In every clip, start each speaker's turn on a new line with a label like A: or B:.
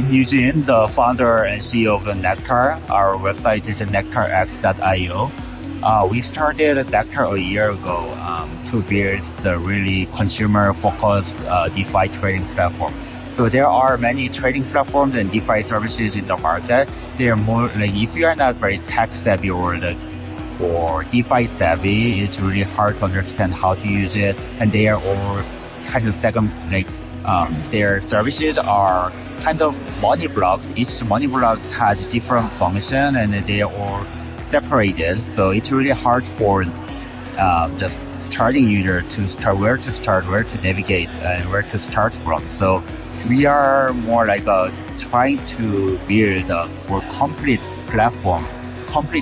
A: I'm Eugene, the founder and CEO of Nectar. Our website is nectarx.io. We started Nectar a year ago to build the really consumer-focused DeFi trading platform. So there are many trading platforms and DeFi services in the market. They are more like if you are not very tech-savvy or DeFi savvy, it's really hard to understand how to use it. And they are all kind of their services are kind of money blocks. Each money block has different function and they are all separated. So it's really hard for the starting user to start where to navigate, and where to start from. So we are more like trying to build a more complete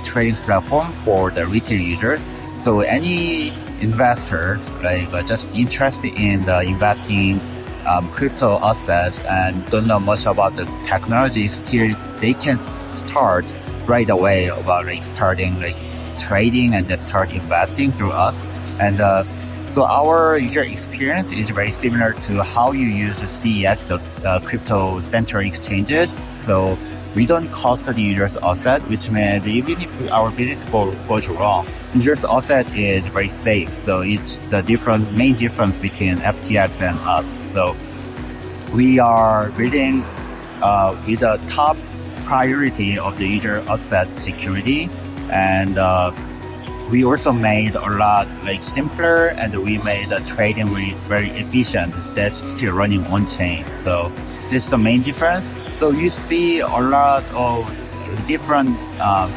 A: trading platform for the retail users. So any investors just interested in investing crypto assets and don't know much about the technology, still they can start right away about starting trading and then start investing through us. And so our user experience is very similar to how you use CEX, the crypto center exchanges. So we don't cost the user's asset, which means even if our business goes wrong, user's asset is very safe. So it's the main difference between FTX and us. So we are building with the top priority of the user asset security, and we also made a lot simpler, and we made the trading very efficient. That's still running on chain. So this is the main difference. So you see a lot of different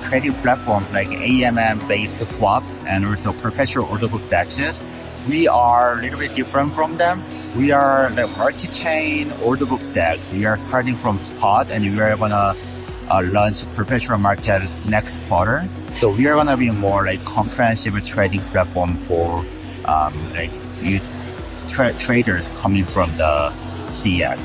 A: trading platforms like AMM based swaps and also perpetual order book DEXs. We are a little bit different from them. We are multi-chain order book DEX. We are starting from spot, and we are gonna launch perpetual market next quarter. So we are gonna be more comprehensive trading platform for traders coming from the CEX.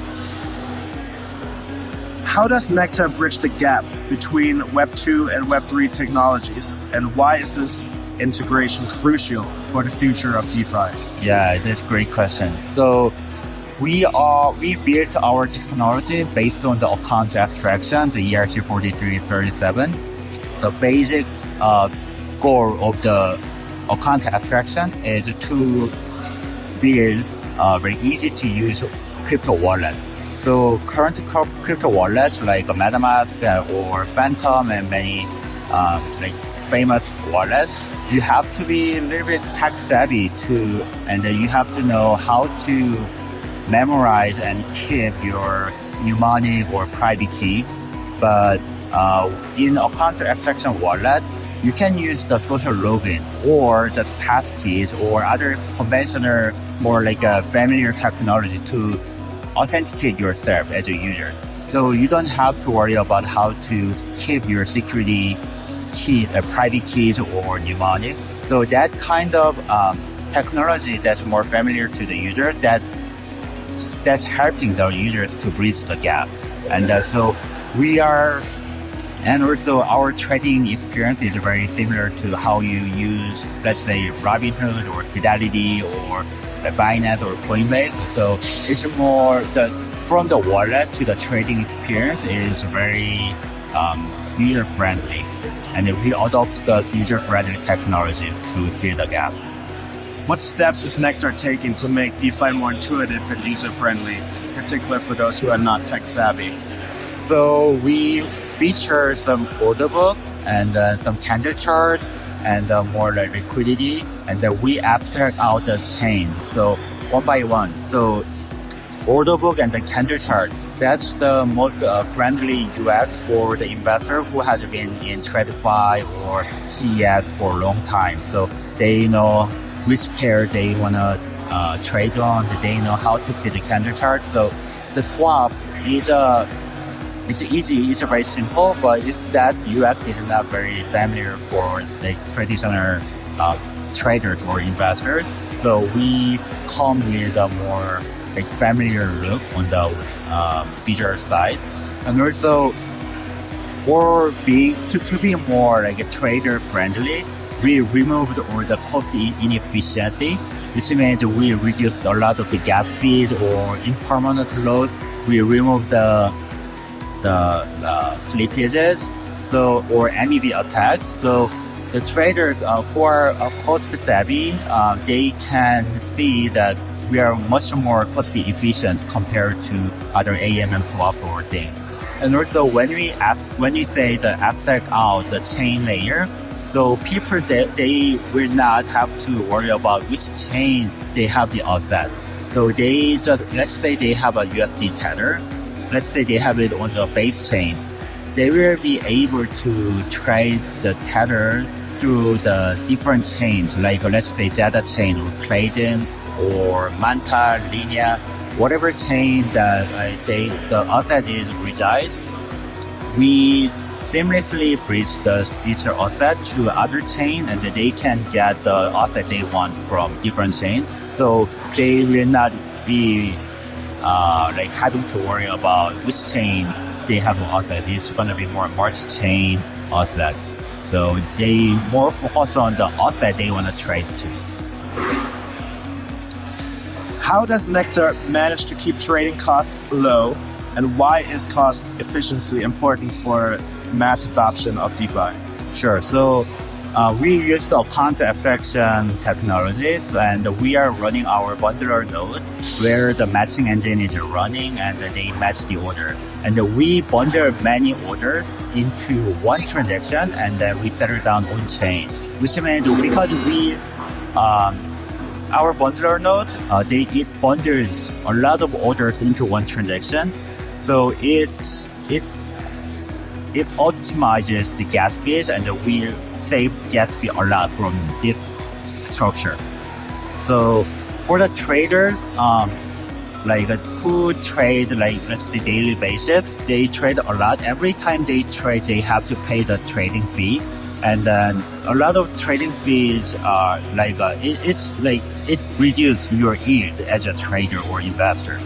B: How does Nectar bridge the gap between Web 2 and Web 3 technologies, and why is this integration crucial for the future of DeFi?
A: Yeah, that's a great question. So we built our technology based on the account abstraction, the ERC-4337. The basic goal of the account abstraction is to build a very easy to use crypto wallet. So current crypto wallets like MetaMask or Phantom and many famous wallets, you have to be a little bit tech savvy and you have to know how to memorize and keep your mnemonic or private key. But in account abstraction wallet, you can use the social login or just passkeys or other conventional, more familiar technology to authenticate yourself as a user. So you don't have to worry about how to keep your security key, private keys or mnemonic. So that kind of technology that's more familiar to the user, that's helping the users to bridge the gap. And so and also our trading experience is very similar to how you use, let's say, Robinhood or Fidelity or Binance or Coinbase. So it's more from the wallet to the trading experience is very user-friendly. And we adopt the user-friendly technology to fill the gap.
B: What steps is Nectar taking to make DeFi more intuitive and user-friendly, particularly for those who are not tech-savvy?
A: So we feature some order book and some candle chart and more liquidity, and then we abstract out the chain. So one by one. So order book and the candle chart, that's the most friendly UX for the investor who has been in TradeZing or CEX for a long time. So they know which pair they want to trade on, they know how to see the candle chart. So the swap is it's easy, it's very simple, but that UX is not very familiar for traditional traders or investors. So we come with a more familiar look on the visual side, and also to be more trader friendly, we removed all the cost inefficiency, which means we reduced a lot of the gas fees or impermanent loss. We removed the the slippages, so or MEV attacks. So the traders who are cost savvy, they can see that we are much more cost efficient compared to other AMM swaps or things. And also when we say the abstract out the chain layer, so people they will not have to worry about which chain they have the offset. So they just, let's say they have a USD tether, let's say they have it on the base chain, they will be able to trade the tether through the different chains, like let's say Zeta chain or Clayton or Manta, Linea, whatever chain that the asset is resides. We seamlessly bridge the digital asset to other chain, and they can get the asset they want from different chain. So they will not be like having to worry about which chain they have an asset. It's gonna be more multi-chain asset. So they more focus on the asset they want to trade to.
B: How does Nectar manage to keep trading costs low, and why is cost efficiency important for mass adoption of DeFi?
A: Sure. So we use the account abstraction technologies, and we are running our bundler node where the matching engine is running and they match the order. And we bundle many orders into one transaction, and then we settle down on chain. Which means because we our bundler node, it bundles a lot of orders into one transaction, so it optimizes the gas fees, and we save gas fee a lot from this structure. So for the traders, like who trade like let's say daily basis, they trade a lot. Every time they trade, they have to pay the trading fee, and then a lot of trading fees are like it's like it reduces your yield as a trader or investor.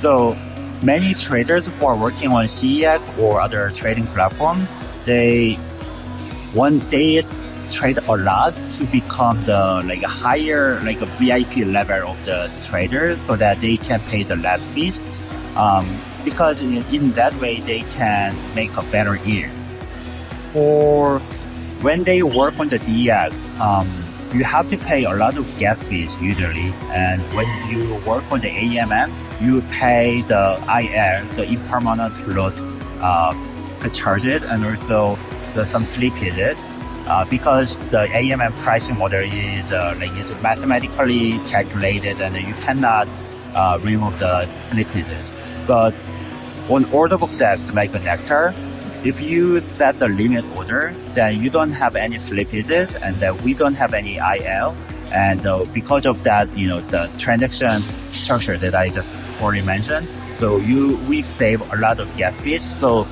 A: So many traders who are working on CEX or other trading platform, they trade a lot to become the like a higher like a VIP level of the trader, so that they can pay the less fees, because in that way they can make a better yield. For when they work on the DEX, you have to pay a lot of gas fees usually, and when you work on the AMM, you pay the IL, the impermanent loss charges, and also some slippages. Because the AMM pricing model is it's mathematically calculated, and you cannot remove the slippages. But on order book DEX like a Nectar, if you set the limit order, then you don't have any slippages, and then we don't have any IL. And because of that, the transaction structure that I just already mentioned, so we save a lot of gas fees. So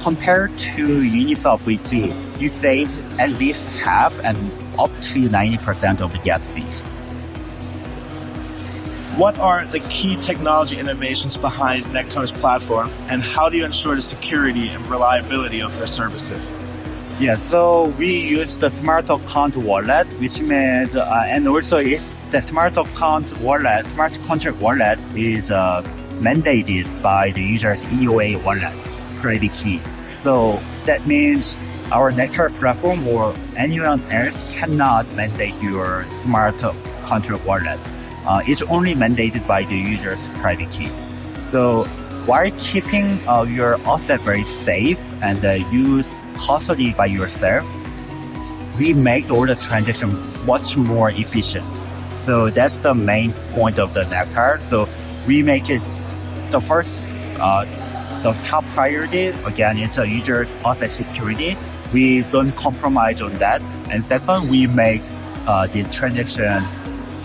A: compared to Uniswap V2, you save at least half and up to 90% of the gas fees.
B: What are the key technology innovations behind Nectar's platform, and how do you ensure the security and reliability of their services?
A: Yeah, so we use the smart account wallet, which means, and also the smart contract wallet is mandated by the user's EOA wallet private key. So that means our Nectar platform or anyone else cannot mandate your smart contract wallet. It's only mandated by the user's private key. So while keeping your asset very safe and use custody by yourself, we make all the transactions much more efficient. So that's the main point of the Nectar. So we make it the first, the top priority. Again, it's a user's asset security. We don't compromise on that. And second, we make the transaction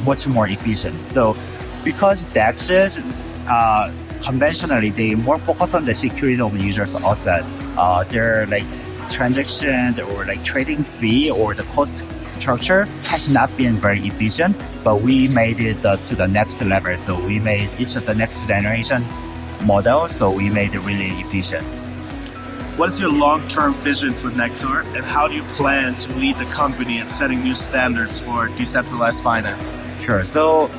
A: much more efficient. So because DEXs, conventionally, they more focus on the security of the user's asset. Their like transaction or like trading fee or the cost structure has not been very efficient, but we made it to the next level. So we made it the next generation model. So we made it really efficient.
B: What is your long-term vision for Nectar, and how do you plan to lead the company in setting new standards for decentralized finance?
A: Sure. So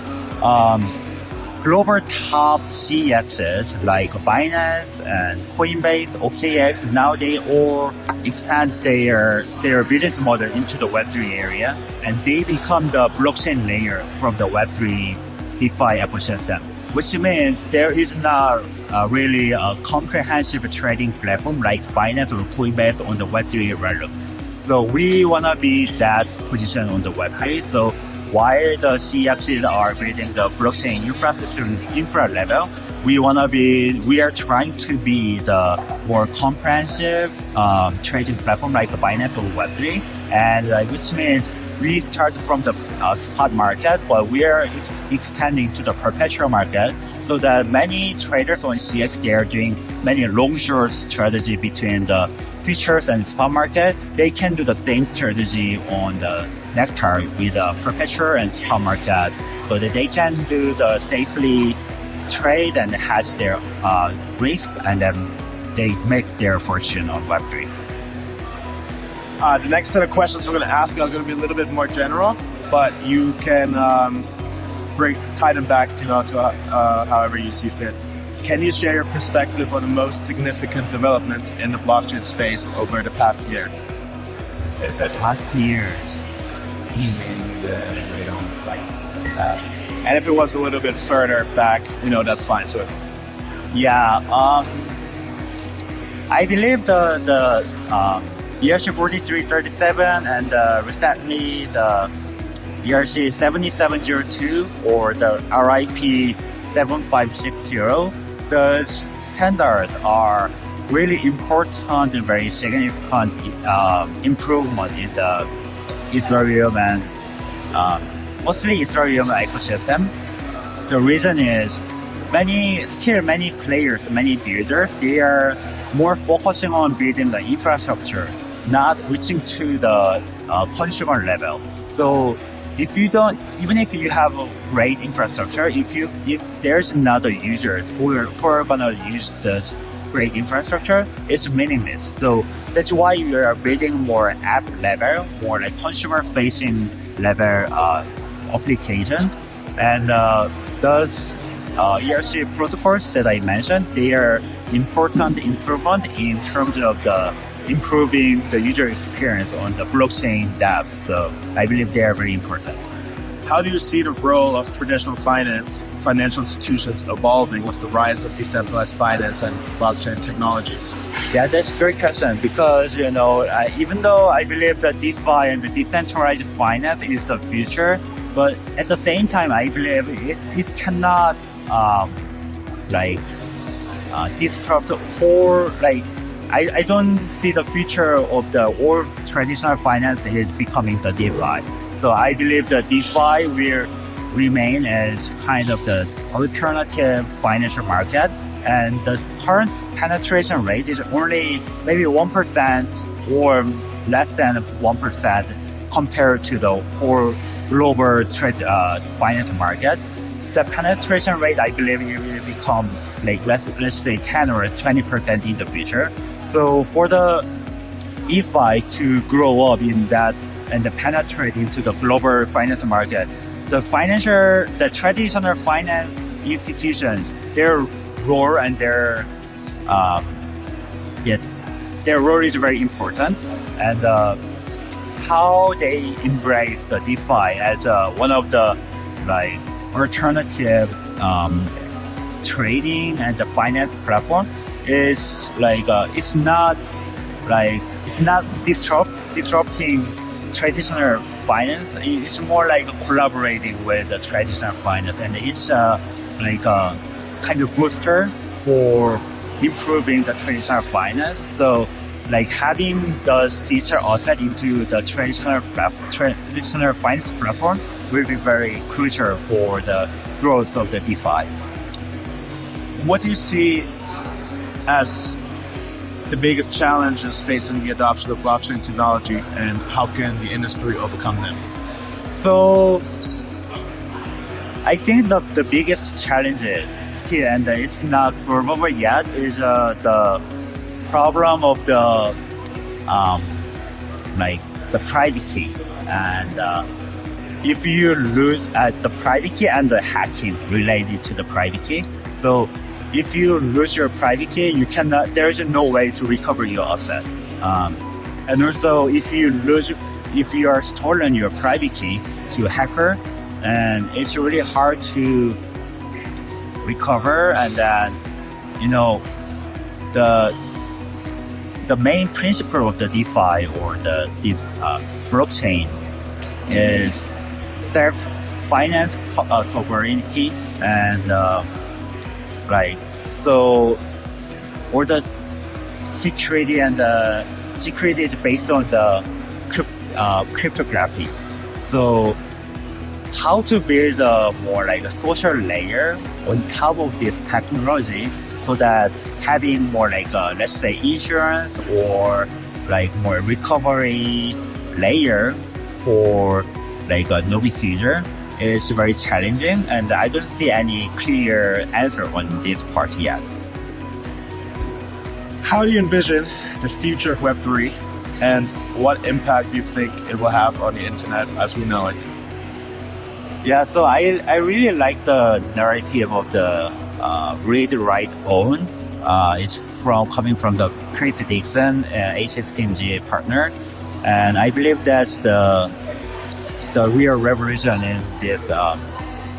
A: global top CEXs like Binance and Coinbase, OKX, now they all expand their business model into the Web3 area, and they become the blockchain layer from the Web3 DeFi ecosystem, which means there is not really a comprehensive trading platform like Binance or Coinbase on the Web3 realm. So we want to be that position on the Web3. So while the CEXs are building the blockchain infra level, we are trying to be the more comprehensive trading platform like Binance or Web3, and which means we start from the spot market, but we are expanding to the perpetual market, so that many traders on CX, they are doing many long-short strategy between the futures and spot market. They can do the same strategy on the Nectar with the perpetual and spot market, so that they can do the safely trade and hedge their risk, and then they make their fortune on Web3.
B: The next set of questions I'm going to ask are going to be a little bit more general, but you can tie them back to however you see fit. Can you share your perspective on the most significant development in the blockchain space over the past year?
A: The past years,
B: and if it was a little bit further back, that's fine. So,
A: yeah, I believe the ERC 4337 and recently the ERC 7702 or the RIP 7560, the standards are really important and very significant improvement in the Ethereum and mostly Ethereum ecosystem. The reason is many players, many builders, they are more focusing on building the infrastructure, not reaching to the consumer level. So even if you have a great infrastructure, if there's another users who are gonna use this great infrastructure, it's meaningless. So that's why we are building more app level, more like consumer facing level application. And those ERC protocols that I mentioned, they are important improvement in terms of the improving the user experience on the blockchain dApp. So I believe they are very important.
B: How do you see the role of traditional financial institutions evolving with the rise of decentralized finance and blockchain technologies?
A: Yeah, that's a great question, because even though I believe that DeFi and the decentralized finance is the future, but at the same time I believe it cannot disrupt the whole I don't see the future of the old traditional finance is becoming the DeFi. So I believe that DeFi will remain as kind of the alternative financial market, and the current penetration rate is only maybe 1% or less than 1% compared to the whole global finance market. The penetration rate, I believe, it will become let's say 10 or 20% in the future. So for the DeFi to grow up in that and penetrate into the global finance market, the traditional finance institutions, their role and their role is very important, and how they embrace the DeFi as one of the alternative trading and the finance platform is it's not disrupting traditional finance. It's more like collaborating with the traditional finance, and it's a kind of booster for improving the traditional finance. So having those digital asset into the traditional finance platform will be very crucial for the growth of the DeFi.
B: What do you see as the biggest challenges facing the adoption of blockchain technology, and how can the industry overcome them?
A: So I think the biggest challenge is still, and it's not solvable yet, is the problem of the privacy and if you lose the private key and the hacking related to the private key. So if you lose your private key, you cannot. There is no way to recover your asset. And also, if you are stolen your private key to a hacker, and it's really hard to recover. And then, the main principle of the DeFi or the blockchain is self-finance sovereignty, and so all the security and security is based on the cryptography. So how to build a more like a social layer on top of this technology, so that having more like let's say insurance or like more recovery layer for like a novice user is very challenging, and I don't see any clear answer on this part yet.
B: How do you envision the future of Web3, and what impact do you think it will have on the internet as we know it?
A: Yeah, so I really like the narrative of the read, write, own. It's coming from the TradeZing A16Z partner, and I believe that's the real revolution in this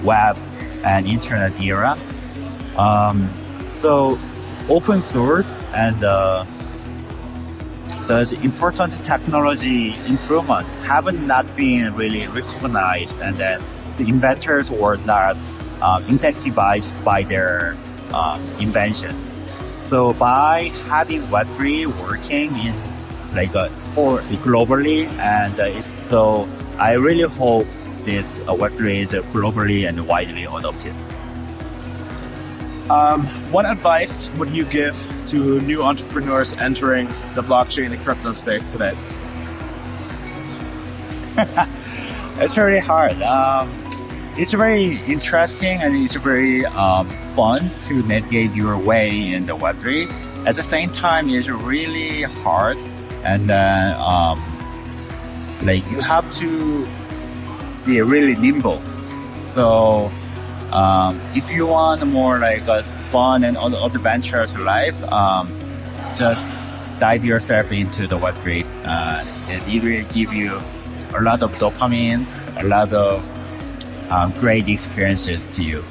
A: web and internet era. So open source and the important technology improvements have not been really recognized, and then the inventors were not incentivized by their invention. So by having Web3 working in or globally, and so I really hope this Web3 is globally and widely adopted.
B: What advice would you give to new entrepreneurs entering the blockchain and crypto space today?
A: It's really hard. It's very interesting, and it's very fun to navigate your way in the Web3. At the same time, it's really hard, and you have to be really nimble. So if you want more like a fun and adventurous life, just dive yourself into the Web3. It will give you a lot of dopamine, a lot of great experiences to you.